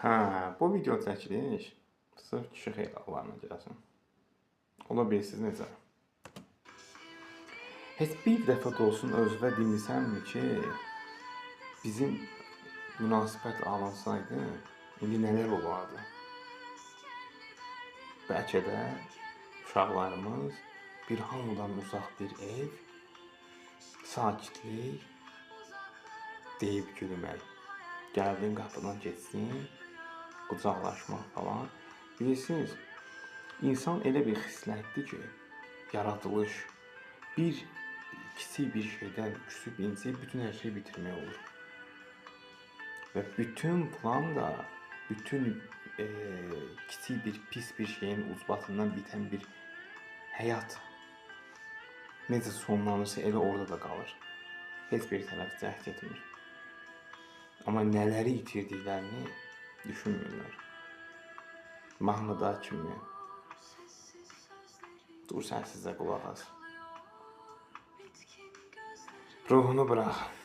Hə, bu video çəkiliş sırf kişi xeyirxahlarına gəlsin. Ola bilirsiniz necə? Heç bir dəfə də olsun özünə demisənmi ki, bizim münasibət alınsaydı, indi nələr olardı? Bəlkə də uşaqlarımız bir hamıdan uzaq bir ev, sakitlik, deyib gülmək, gəldin qapıdan geçsin, qucaqlaşmaq falan. Bilirsiniz, insan elə bir xislətdir ki, yaradılış bir kiçik bir şeydən küsüb incib bütün hər şeyi bitirmək olur. Və bütün plan da, bütün kiçik bir pis bir şeyin ucbatından bitən bir həyat necə sonlanırsa elə orada da qalır. Heç bir tərəf cəhd etmir. Amma nələri itirdiklərini düşünmürlər. Mahnıda kimi. Dur səssizcə qulaq as. Ruhunu bırak.